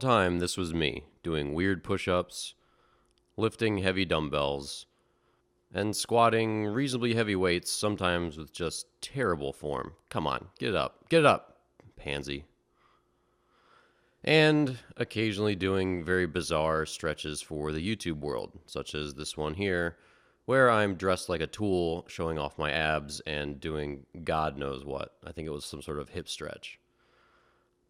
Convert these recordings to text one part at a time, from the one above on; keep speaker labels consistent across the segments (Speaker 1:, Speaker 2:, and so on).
Speaker 1: long time, this was me, doing weird push-ups, lifting heavy dumbbells, and squatting reasonably heavy weights, sometimes with just terrible form. Come on, get it up, pansy. And occasionally doing very bizarre stretches for the YouTube world, such as this one here, where I'm dressed like a tool, showing off my abs and doing God knows what. I think it was some sort of hip stretch.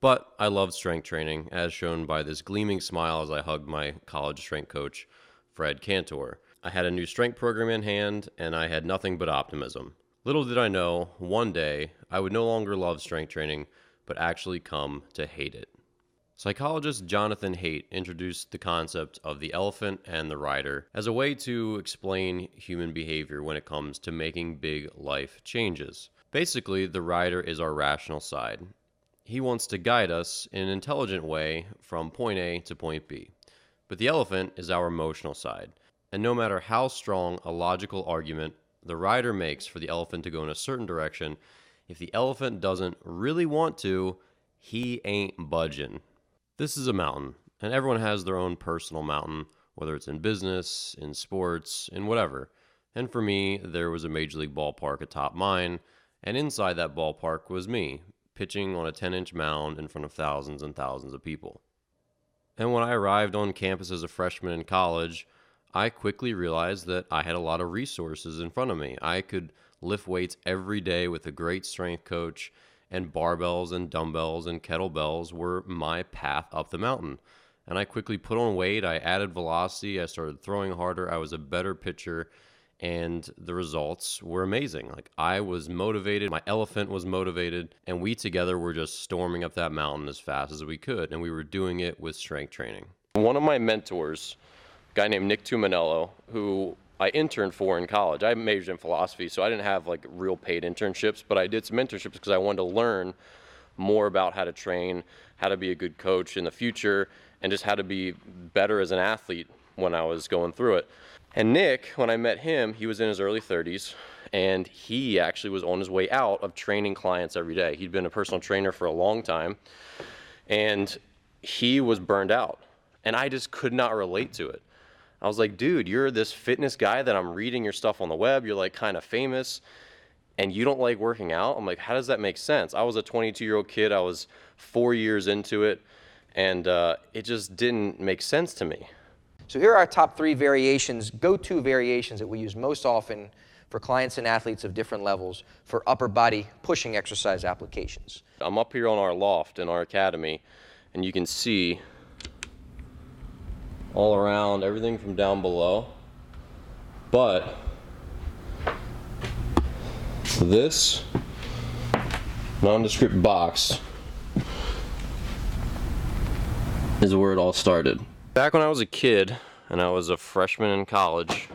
Speaker 1: But I loved strength training, as shown by this gleaming smile as I hugged my college strength coach, Fred Cantor. I had a new strength program in hand, and I had nothing but optimism. Little did I know, one day, I would no longer love strength training, but actually come to hate it. Psychologist Jonathan Haidt introduced the concept of the elephant and the rider as a way to explain human behavior when it comes to making big life changes. Basically, the rider is our rational side. He wants to guide us in an intelligent way from point A to point B. But the elephant is our emotional side. And no matter how strong a logical argument the rider makes for the elephant to go in a certain direction, if the elephant doesn't really want to, he ain't budging. This is a mountain, and everyone has their own personal mountain, whether it's in business, in sports, in whatever. And for me, there was a Major League ballpark atop mine, and inside that ballpark was me, pitching on a 10-inch mound in front of thousands and thousands of people. And when I arrived on campus as a freshman in college, I quickly realized that I had a lot of resources in front of me. I could lift weights every day with a great strength coach, and barbells and dumbbells and kettlebells were my path up the mountain. And I quickly put on weight, I added velocity, I started throwing harder, I was a better pitcher, and the results were amazing. Like, I was motivated, my elephant was motivated, and we together were just storming up that mountain as fast as we could, and we were doing it with strength training. One of my mentors, a guy named Nick Tuminello, who I interned for in college. I majored in philosophy, so I didn't have like real paid internships, but I did some internships because I wanted to learn more about how to train, how to be a good coach in the future, and just how to be better as an athlete when I was going through it. And Nick, when I met him, he was in his early 30s, and he actually was on his way out of training clients every day. He'd been a personal trainer for a long time, and he was burned out, and I just could not relate to it. I was like, dude, you're this fitness guy that I'm reading your stuff on the web. You're like kind of famous and you don't like working out. I'm like, how does that make sense? I was a 22-year-old kid. I was 4 years into it, and it just didn't make sense to me.
Speaker 2: So here are our top 3 variations, go-to variations that we use most often for clients and athletes of different levels for upper body pushing exercise applications.
Speaker 1: I'm up here on our loft in our academy, and you can see all around, everything from down below. But this nondescript box is where it all started. Back when I was a kid and I was a freshman in college,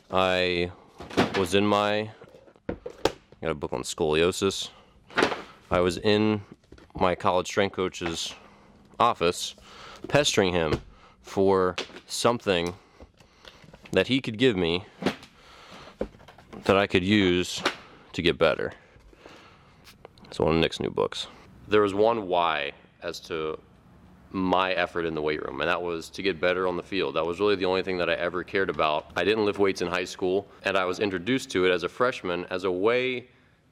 Speaker 1: I was in I got a book on scoliosis. I was in my college strength coach's office pestering him for something that he could give me that I could use to get better. It's one of Nick's new books. There was one why as to my effort in the weight room, and that was to get better on the field. That was really the only thing that I ever cared about. I didn't lift weights in high school, and I was introduced to it as a freshman as a way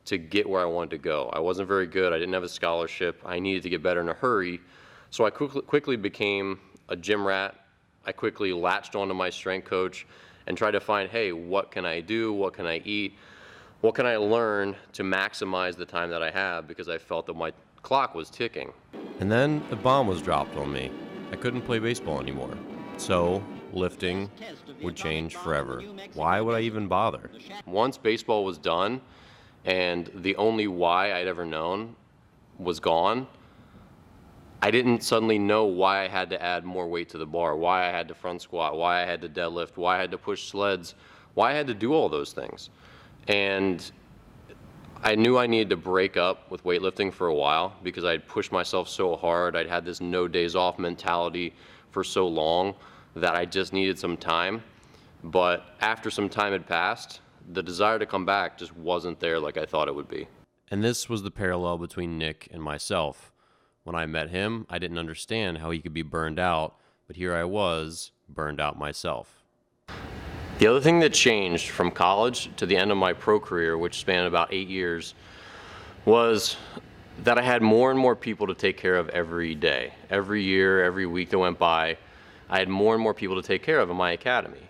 Speaker 1: to get where I wanted to go. I wasn't very good. I didn't have a scholarship. I needed to get better in a hurry. So I quickly became a gym rat. I quickly latched onto my strength coach and tried to find, hey, what can I do? What can I eat? What can I learn to maximize the time that I have? Because I felt that my clock was ticking. And then a bomb was dropped on me. I couldn't play baseball anymore. So lifting would change forever. Why would I even bother? Once baseball was done and the only why I'd ever known was gone, I didn't suddenly know why I had to add more weight to the bar, why I had to front squat, why I had to deadlift, why I had to push sleds, why I had to do all those things. And I knew I needed to break up with weightlifting for a while because I'd pushed myself so hard. I'd had this no days off mentality for so long that I just needed some time. But after some time had passed, the desire to come back just wasn't there like I thought it would be. And this was the parallel between Nick and myself. When I met him, I didn't understand how he could be burned out, but here I was, burned out myself. The other thing that changed from college to the end of my pro career, which spanned about 8 years, was that I had more and more people to take care of every day. Every year, every week that went by, I had more and more people to take care of in my academy.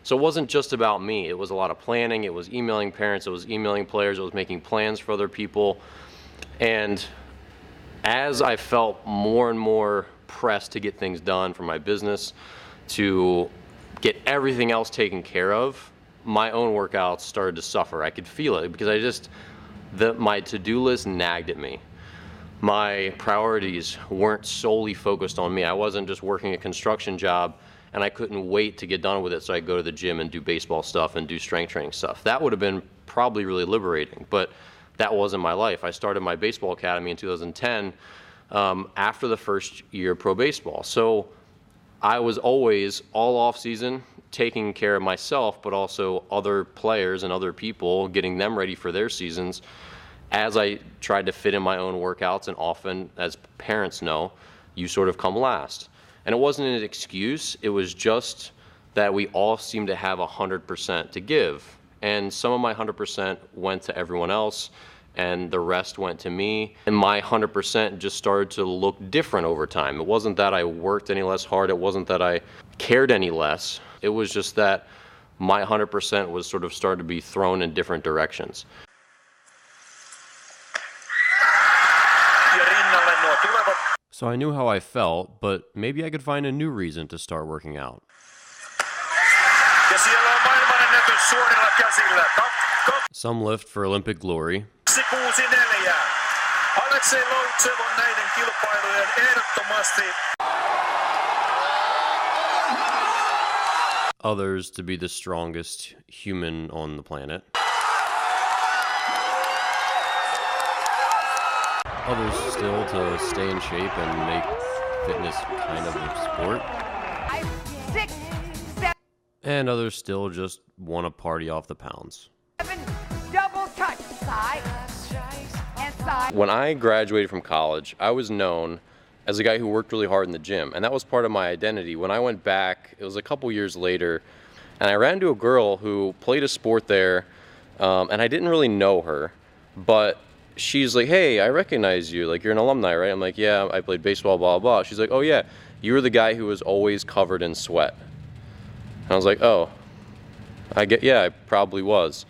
Speaker 1: So it wasn't just about me. It was a lot of planning. It was emailing parents. It was emailing players. It was making plans for other people. And as I felt more and more pressed to get things done for my business, to get everything else taken care of, my own workouts started to suffer. I could feel it because my to-do list nagged at me. My priorities weren't solely focused on me. I wasn't just working a construction job and I couldn't wait to get done with it so I could go to the gym and do baseball stuff and do strength training stuff. That would have been probably really liberating, but that wasn't my life. I started my baseball academy in 2010 after the first year of pro baseball. So I was always, all off season, taking care of myself, but also other players and other people, getting them ready for their seasons as I tried to fit in my own workouts. And often, as parents know, you sort of come last. And it wasn't an excuse, it was just that we all seemed to have 100% to give. And some of my 100% went to everyone else, and the rest went to me. And my 100% just started to look different over time. It wasn't that I worked any less hard, it wasn't that I cared any less. It was just that my 100% was sort of started to be thrown in different directions. So I knew how I felt, but maybe I could find a new reason to start working out. Some lift for Olympic glory. Others to be the strongest human on the planet. Others still to stay in shape and make fitness kind of a sport. And others still just want to party off the pounds.
Speaker 3: Double touch, side and side.
Speaker 1: When I graduated from college, I was known as a guy who worked really hard in the gym, and that was part of my identity. When I went back, it was a couple years later, and I ran into a girl who played a sport there, and I didn't really know her, but she's like, "Hey, I recognize you, like you're an alumni, right?" I'm like, "Yeah, I played baseball, blah, blah." She's like, "Oh yeah, you were the guy who was always covered in sweat." And I was like, "Oh, yeah, I probably was."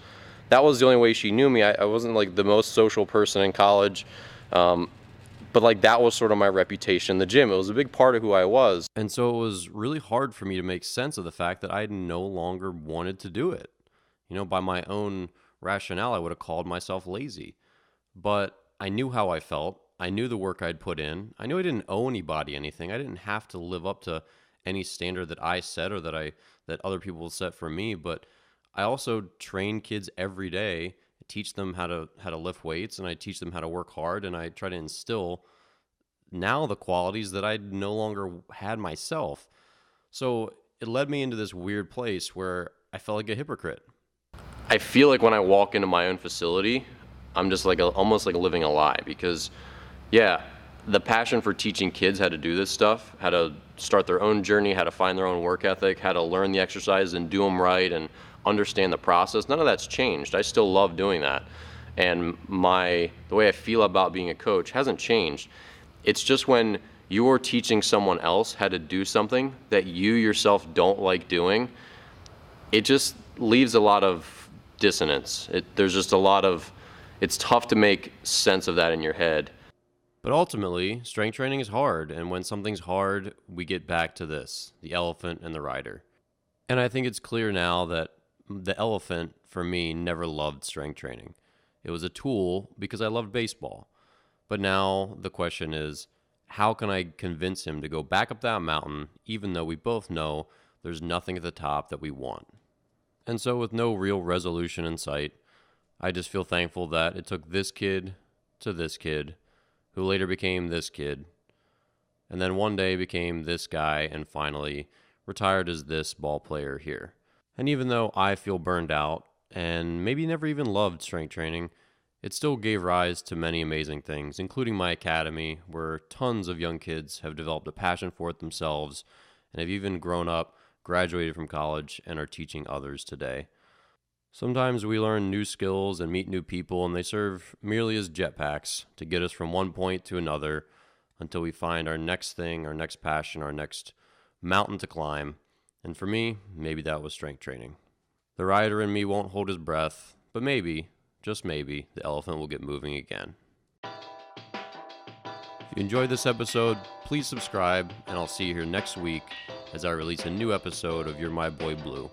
Speaker 1: That was the only way she knew me. I wasn't like the most social person in college, but like that was sort of my reputation in the gym. It was a big part of who I was. And so it was really hard for me to make sense of the fact that I no longer wanted to do it. You know, by my own rationale, I would have called myself lazy. But I knew how I felt. I knew the work I'd put in. I knew I didn't owe anybody anything. I didn't have to live up to any standard that I set or that other people set for me. But I also train kids every day, teach them how to lift weights, and I teach them how to work hard, and I try to instill now the qualities that I no longer had myself. So it led me into this weird place where I felt like a hypocrite. I feel like when I walk into my own facility, I'm just like almost like living a lie, because yeah, the passion for teaching kids how to do this stuff, how to start their own journey, how to find their own work ethic, how to learn the exercises and do them right and understand the process, none of that's changed. I still love doing that. And the way I feel about being a coach hasn't changed. It's just when you're teaching someone else how to do something that you yourself don't like doing, it just leaves a lot of dissonance. There's just a lot of, it's tough to make sense of that in your head. But ultimately, strength training is hard, and when something's hard, we get back to this, the elephant and the rider. And I think it's clear now that the elephant, for me, never loved strength training. It was a tool because I loved baseball. But now the question is, how can I convince him to go back up that mountain, even though we both know there's nothing at the top that we want? And so with no real resolution in sight, I just feel thankful that it took this kid to this kid, who later became this kid, and then one day became this guy, and finally retired as this ball player here. And even though I feel burned out and maybe never even loved strength training, It still gave rise to many amazing things, including my academy, where tons of young kids have developed a passion for it themselves and have even grown up, graduated from college, and are teaching others today. Sometimes we learn new skills and meet new people, and they serve merely as jetpacks to get us from one point to another until we find our next thing, our next passion, our next mountain to climb. And for me, maybe that was strength training. The rider in me won't hold his breath, but maybe, just maybe, the elephant will get moving again. If you enjoyed this episode, please subscribe, and I'll see you here next week as I release a new episode of You're My Boy Blue.